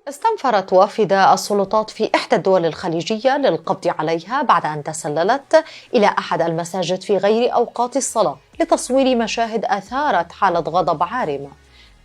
استنفرت وافد السلطات في إحدى الدول الخليجية للقبض عليها بعد أن تسللت إلى أحد المساجد في غير أوقات الصلاة لتصوير مشاهد أثارت حالة غضب عارمة.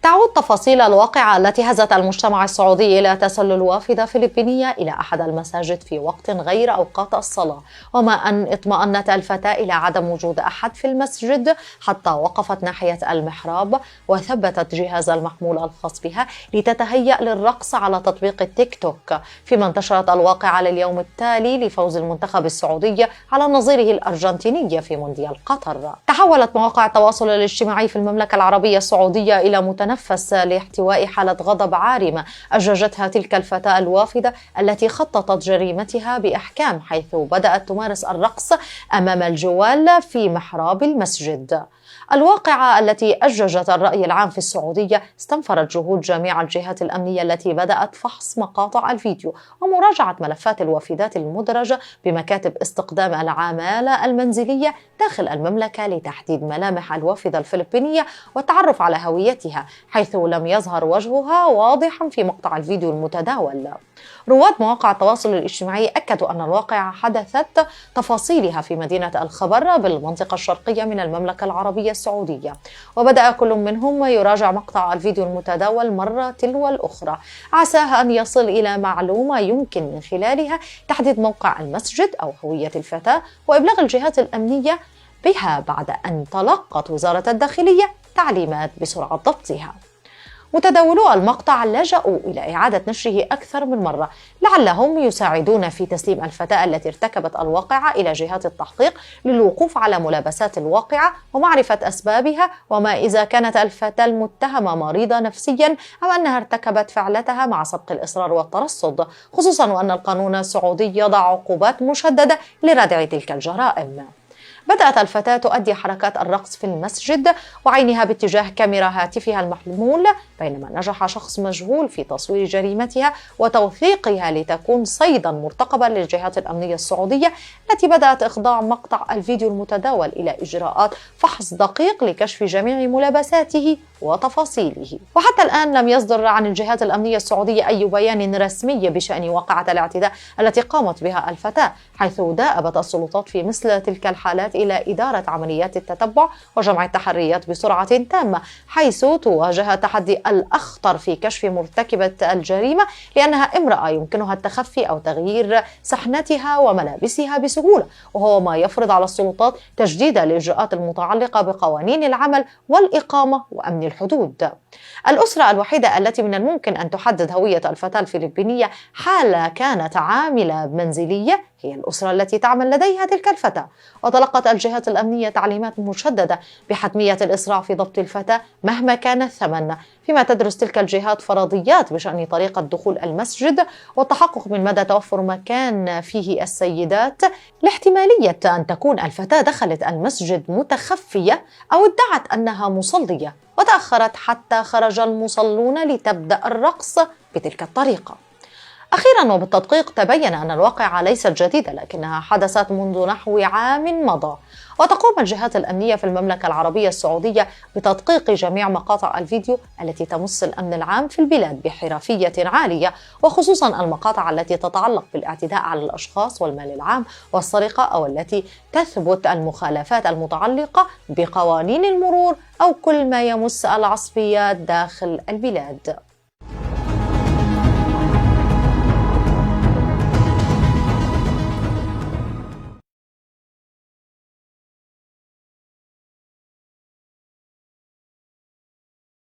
تعود تفاصيل الواقعة التي هزت المجتمع السعودي إلى تسلل وافدة فلبينية إلى أحد المساجد في وقت غير أوقات الصلاة، وما أن اطمأنت الفتاة إلى عدم وجود أحد في المسجد حتى وقفت ناحية المحراب وثبتت جهاز المحمول الخاص بها لتتهيأ للرقص على تطبيق التيك توك، فيما انتشرت الواقعة لليوم التالي لفوز المنتخب السعودي على نظيره الأرجنتيني في مونديال قطر. تحولت مواقع التواصل الاجتماعي في المملكة العربية السعودية إلى متنفس لاحتواء حالة غضب عارمة أججتها تلك الفتاة الوافدة التي خططت جريمتها بإحكام، حيث بدأت تمارس الرقص أمام الجوال في محراب المسجد. الواقعة التي أججت الرأي العام في السعودية استنفرت جهود جميع الجهات الأمنية التي بدأت فحص مقاطع الفيديو ومراجعة ملفات الوافدات المدرجة بمكاتب استقدام العمالة المنزلية داخل المملكة لتحديد ملامح الوافدة الفلبينية والتعرف على هويتها، حيث لم يظهر وجهها واضحا في مقطع الفيديو المتداول. رواد مواقع التواصل الاجتماعي أكدوا أن الواقعة حدثت تفاصيلها في مدينة الخبر بالمنطقة الشرقية من المملكة العربية السعودية، وبدأ كل منهم يراجع مقطع الفيديو المتداول مرة تلو الأخرى عساه أن يصل إلى معلومة يمكن من خلالها تحديد موقع المسجد أو هوية الفتاة وإبلاغ الجهات الأمنية بها بعد أن تلقت وزارة الداخلية تعليمات بسرعة ضبطها. متداولو المقطع لجأوا إلى إعادة نشره أكثر من مرة لعلهم يساعدون في تسليم الفتاة التي ارتكبت الواقعة إلى جهات التحقيق للوقوف على ملابسات الواقعة ومعرفة أسبابها، وما إذا كانت الفتاة المتهمة مريضة نفسيا أم أنها ارتكبت فعلتها مع سبق الإصرار والترصد، خصوصا وأن القانون السعودي يضع عقوبات مشددة لردع تلك الجرائم. بدأت الفتاة تؤدي حركات الرقص في المسجد وعينها باتجاه كاميرا هاتفها المحمول، بينما نجح شخص مجهول في تصوير جريمتها وتوثيقها لتكون صيدا مرتقبا للجهات الأمنية السعودية التي بدأت إخضاع مقطع الفيديو المتداول إلى إجراءات فحص دقيق لكشف جميع ملابساته وتفاصيله. وحتى الآن لم يصدر عن الجهات الأمنية السعودية أي بيان رسمي بشأن واقعة الاعتداء التي قامت بها الفتاة، حيث دأبت السلطات في مثل تلك الحالات إلى إدارة عمليات التتبع وجمع التحريات بسرعة تامة، حيث تواجه التحدي الأخطر في كشف مرتكبة الجريمة لأنها امرأة يمكنها التخفي أو تغيير سحنتها وملابسها بسهولة، وهو ما يفرض على السلطات تجديد الإجراءات المتعلقة بقوانين العمل والإقامة وأمن الحدود. الأسرة الوحيدة التي من الممكن أن تحدد هوية الفتاة الفلبينية حال كانت عاملة منزلية هي الأسرة التي تعمل لديها تلك الفتاة، وتلقت الجهات الأمنية تعليمات مشددة بحتمية الإسراع في ضبط الفتاة مهما كان الثمن، فيما تدرس تلك الجهات فرضيات بشأن طريقة دخول المسجد والتحقق من مدى توفر مكان فيه السيدات لاحتمالية أن تكون الفتاة دخلت المسجد متخفية أو ادعت أنها مصلية وتأخرت حتى خرج المصلون لتبدأ الرقص بتلك الطريقة. أخيرا وبالتدقيق تبين أن الواقعة ليست جديدة لكنها حدثت منذ نحو عام مضى، وتقوم الجهات الأمنية في المملكة العربية السعودية بتدقيق جميع مقاطع الفيديو التي تمس الأمن العام في البلاد بحرفية عالية، وخصوصا المقاطع التي تتعلق بالاعتداء على الأشخاص والمال العام والسرقة أو التي تثبت المخالفات المتعلقة بقوانين المرور أو كل ما يمس العصبيات داخل البلاد.